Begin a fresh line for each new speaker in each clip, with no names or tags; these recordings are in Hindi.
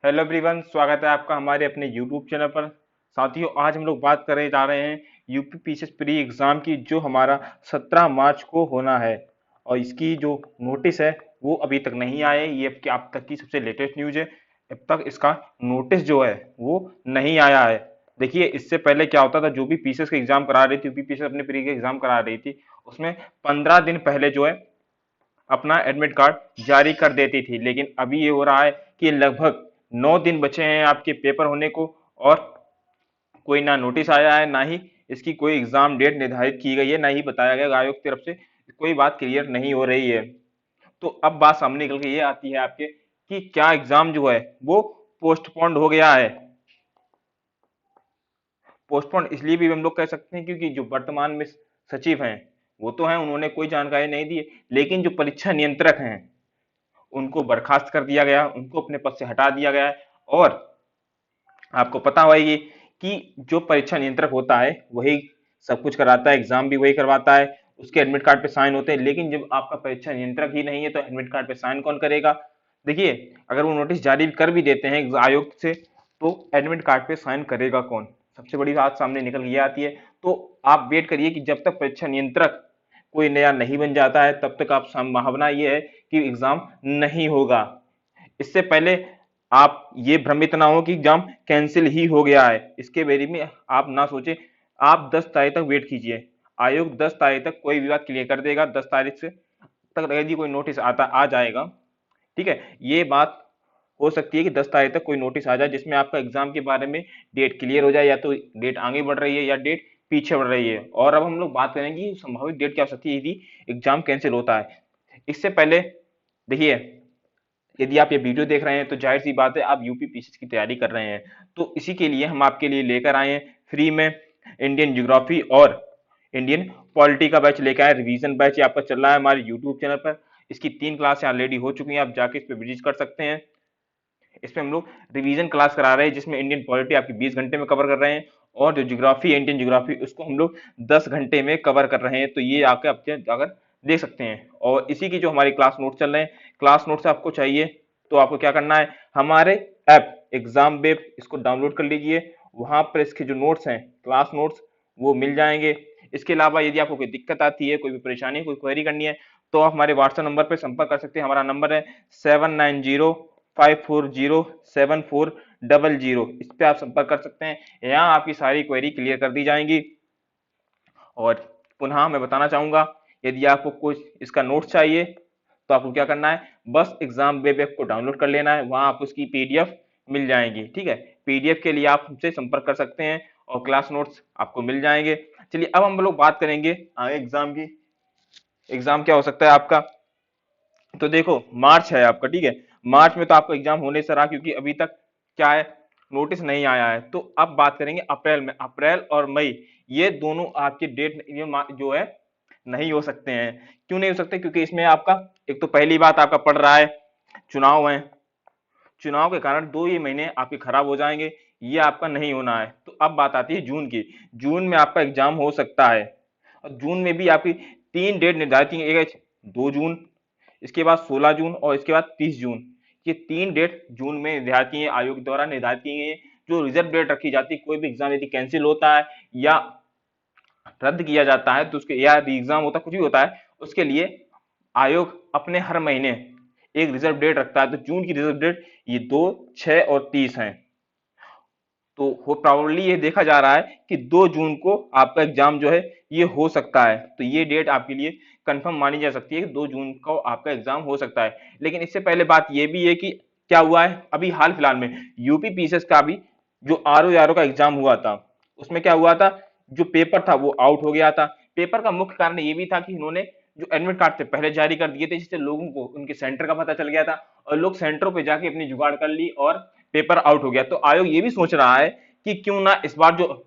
हेलो एवरीवन, स्वागत है आपका हमारे अपने यूट्यूब चैनल पर। साथियों, आज हम लोग बात करने जा रहे हैं यूपी पीसीएस प्री एग्जाम की, जो हमारा 17 मार्च को होना है। और इसकी जो नोटिस है वो अभी तक नहीं आए। ये अब तक की सबसे लेटेस्ट न्यूज है। अब तक इसका नोटिस जो है वो नहीं आया है। देखिए, इससे पहले क्या होता था, जो भी पीसीएस का एग्जाम करा रही थी, यूपी पीसीएस अपने प्री के एग्जाम करा रही थी, उसमें 15 दिन पहले जो है अपना एडमिट कार्ड जारी कर देती थी। लेकिन अभी ये हो रहा है कि लगभग 9 दिन बचे हैं आपके पेपर होने को, और कोई ना नोटिस आया है, ना ही इसकी कोई एग्जाम डेट निर्धारित की गई है, ना ही बताया गया आयोग की तरफ से कोई बात क्लियर नहीं हो रही है। तो अब बात सामने निकल के ये आती है आपके कि क्या एग्जाम जो है वो पोस्टपोन्ड हो गया है। पोस्टपोन इसलिए भी हम लोग कह सकते हैं क्योंकि जो वर्तमान में सचिव हैं वो तो हैं, उन्होंने कोई जानकारी नहीं दी है। लेकिन जो परीक्षा नियंत्रक हैं उनको बर्खास्त कर दिया गया, उनको अपने पद से हटा दिया गया है। और आपको पता होगा कि जो परीक्षा नियंत्रक होता है वही सब कुछ कराता है, एग्जाम भी वही करवाता है, उसके एडमिट कार्ड पे साइन होते हैं। लेकिन जब आपका परीक्षा नियंत्रक ही नहीं है तो एडमिट कार्ड पे साइन कौन करेगा? देखिए, अगर वो नोटिस जारी कर भी देते हैं आयोग से, तो एडमिट कार्ड पे साइन करेगा कौन? सबसे बड़ी बात सामने निकल के ये आती है। तो आप वेट करिए कि जब तक परीक्षा नियंत्रक कोई नया नहीं बन जाता है तब तक आप संभावना ये है कि एग्जाम नहीं होगा। इससे पहले आप ये भ्रमित ना हो कि एग्जाम कैंसिल ही हो गया है। इसके बारे में आप ना सोचें। आप 10 तारीख तक वेट कीजिए। आयोग 10 तारीख तक कोई भी बात क्लियर कर देगा। 10 तारीख से तक यदि कोई नोटिस आता आ जाएगा, ठीक है, ये बात हो सकती है कि 10 तारीख तक कोई नोटिस आ जाए जिसमें आपका एग्जाम के बारे में डेट क्लियर हो जाए, या तो डेट आगे बढ़ रही है या डेट पीछे बढ़ रही है। और अब हम लोग बात करेंगे कि संभावित डेट क्या हो सकती है यदि एग्जाम कैंसिल होता है। इससे पहले देखिए, यदि आप ये वीडियो देख रहे हैं तो जाहिर सी बात है आप यूपी पीसीएस की तैयारी कर रहे हैं। तो इसी के लिए हम आपके लिए लेकर आए हैं फ्री में इंडियन ज्योग्राफी और इंडियन पॉलिटी का बैच लेकर आए। रिवीजन बैच आपका चल रहा है हमारे यूट्यूब चैनल पर। इसकी 3 क्लास ऑलरेडी हो चुकी हैं, आप जाके इस पर विजिट कर सकते हैं। इसमें हम लोग रिवीजन क्लास करा रहे हैं जिसमें इंडियन पॉलिटी आपकी 20 घंटे में कवर कर रहे हैं, और जो ज्योग्राफी इंडियन ज्योग्राफी उसको हम लोग 10 घंटे में कवर कर रहे हैं। तो ये आके आप अगर देख सकते हैं। और इसी की जो हमारी क्लास नोट चल रहे हैं, क्लास नोट्स आपको चाहिए तो आपको क्या करना है, हमारे ऐप एग्जाम वेब इसको डाउनलोड कर लीजिए। वहां पर इसके जो नोट्स हैं, क्लास नोट्स, वो मिल जाएंगे। इसके अलावा यदि आपको कोई दिक्कत आती है, कोई भी परेशानी, कोई क्वेरी करनी है, तो आप हमारे व्हाट्सएप नंबर पर संपर्क कर सकते हैं। हमारा नंबर है 7905407400। इस पे आप संपर्क कर सकते हैं। यहाँ आपकी सारी क्वेरी क्लियर कर दी जाएंगी। और पुनः मैं बताना चाहूंगा, यदि आपको कुछ इसका नोट्स चाहिए तो आपको क्या करना है, बस एग्जाम वेब ऐप को डाउनलोड कर लेना है। वहां आपको उसकी पीडीएफ मिल जाएंगी, ठीक है। पीडीएफ के लिए आप हमसे संपर्क कर सकते हैं और क्लास नोट्स आपको मिल जाएंगे। चलिए, अब हम लोग बात करेंगे आगे एग्जाम की। एग्जाम क्या हो सकता है आपका? तो देखो, मार्च है आपका, ठीक है। मार्च में तो आपका एग्जाम होने से रहा, क्योंकि अभी तक क्या है, नोटिस नहीं आया है। तो अब बात करेंगे अप्रैल में। अप्रैल और मई, ये दोनों आपके डेट ये जो है नहीं हो सकते हैं। क्यों नहीं हो सकते? क्योंकि इसमें आपका एक तो पहली बात आपका पड़ रहा है, चुनाव है। चुनाव के कारण 2 ये महीने आपके खराब हो जाएंगे, ये आपका नहीं होना है। तो अब बात आती है जून की। जून में आपका एग्जाम हो सकता है, और जून में भी आपकी 3 डेट निर्धारित की गई है। 2 जून, इसके बाद 16 जून, और इसके बाद 30 जून। ये 3 डेट जून में निर्धारित की आयोग द्वारा निर्धारित की गई है। जो रिजर्व डेट रखी जाती है, कोई भी एग्जाम यदि कैंसिल होता है या रद्द किया जाता है तो उसके, या एग्जाम होता कुछ भी होता है, उसके लिए आयोग अपने हर महीने एक रिजर्व डेट रखता है। तो जून की रिजर्व डेट ये 2, 6 और 30 है। तो हो प्रोबेबली ये देखा जा रहा है कि 2 जून को आपका एग्जाम जो है ये हो सकता है। तो ये डेट आपके लिए कंफर्म मानी जा सकती है कि 2 जून को आपका एग्जाम हो सकता है। लेकिन इससे पहले बात ये भी है कि क्या हुआ है अभी हाल फिलहाल में, यूपी पीसीएस का भी जो आरओ का एग्जाम हुआ था, उसमें क्या हुआ था, जो पेपर था वो आउट हो गया था। पेपर का मुख्य कारण ये भी था कि इन्होंने जो एडमिट कार्ड थे पहले जारी कर दिए थे, जिससे लोगों को उनके सेंटर का पता चल गया था, और लोग सेंटरों पे जाके अपनी जुगाड़ कर ली और पेपर आउट हो गया। तो आयोग ये भी सोच रहा है कि क्यों ना इस बार जो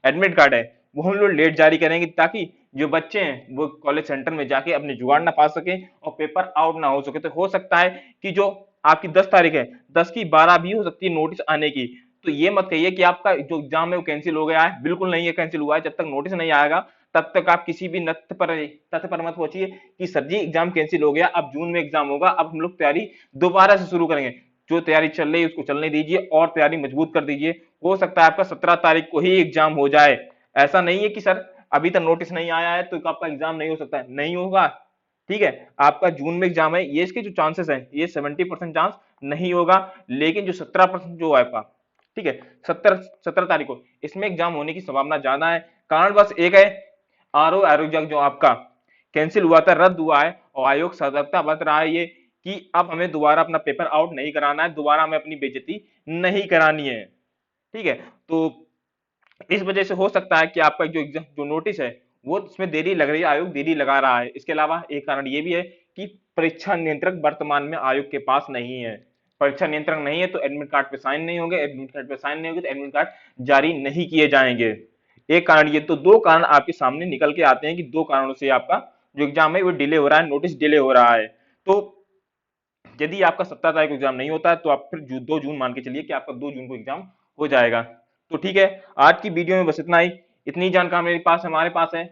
एडमिट कार्ड है वो हम लोग लेट जारी करेंगे, ताकि जो बच्चे हैं वो कॉलेज सेंटर में जाके अपने जुगाड़ ना पा सके और पेपर आउट ना हो सके। तो हो सकता है कि जो आपकी 10 तारीख है, 10 की 12 भी हो सकती है नोटिस आने की। तो ये मत कहिए कि आपका जो एग्जाम है वो कैंसिल हो गया है, बिल्कुल नहीं है कैंसिल हुआ है। जब तक नोटिस नहीं आएगा तब तक आप किसी भी तथ्य पर मत पहुंचिए कि सर जी एग्जाम कैंसिल हो गया, अब जून में एग्जाम होगा, अब हम लोग तैयारी दोबारा से शुरू करेंगे। जो तैयारी चल रही है उसको चलने दीजिए और तैयारी मजबूत कर दीजिए। हो सकता है आपका 17 तारीख को ही एग्जाम हो जाए। ऐसा नहीं है कि सर अभी तक नोटिस नहीं आया है तो आपका एग्जाम नहीं हो सकता है, नहीं होगा। ठीक है, आपका जून में एग्जाम है, ये इसके जो चांसेस है ये 70% चांस नहीं होगा, लेकिन जो 17% जो है आपका, ठीक है, 17 तारीख को इसमें एग्जाम होने की संभावना ज्यादा है। कारण बस एक है, आरोप जो आपका कैंसिल हुआ था, रद्द हुआ है, और आयोग सतर्कता बरत रहा है ये कि अब हमें दोबारा अपना पेपर आउट नहीं कराना है, दोबारा हमें अपनी बेइज्जती नहीं करानी है। ठीक है, तो इस वजह से हो सकता है कि आपका जो एग्जाम जो नोटिस है वो इसमें देरी लग रही है, आयोग देरी लगा रहा है। इसके अलावा एक कारण ये भी है कि परीक्षा नियंत्रक वर्तमान में आयोग के पास नहीं है। परीक्षा नियंत्रक नहीं है तो एडमिट कार्ड पे साइन नहीं होंगे, एडमिट कार्ड पे साइन नहीं होंगे तो एडमिट कार्ड जारी नहीं किए जाएंगे। एक कारण ये, तो दो कारण आपके सामने निकल के आते हैं कि दो कारणों से आपका जो एग्जाम है वो डिले हो रहा है, नोटिस डिले हो रहा है। तो यदि आपका 17 तारीख को एग्जाम नहीं होता है तो आप फिर 2 जून मान के चलिए कि आपका 2 जून को एग्जाम हो जाएगा। तो ठीक है, आज की वीडियो में बस इतना ही। इतनी जानकारी मेरे पास हमारे पास है।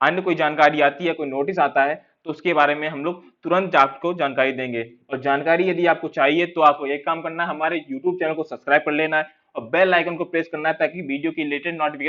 अन्य कोई जानकारी आती है, कोई नोटिस आता है तो उसके बारे में हम लोग तुरंत आपको जानकारी देंगे। और जानकारी यदि आपको चाहिए तो आपको एक काम करना है, हमारे यूट्यूब चैनल को सब्सक्राइब कर लेना है और बेल आइकन को प्रेस करना है ताकि वीडियो की लेटेस्ट नोटिफिकेशन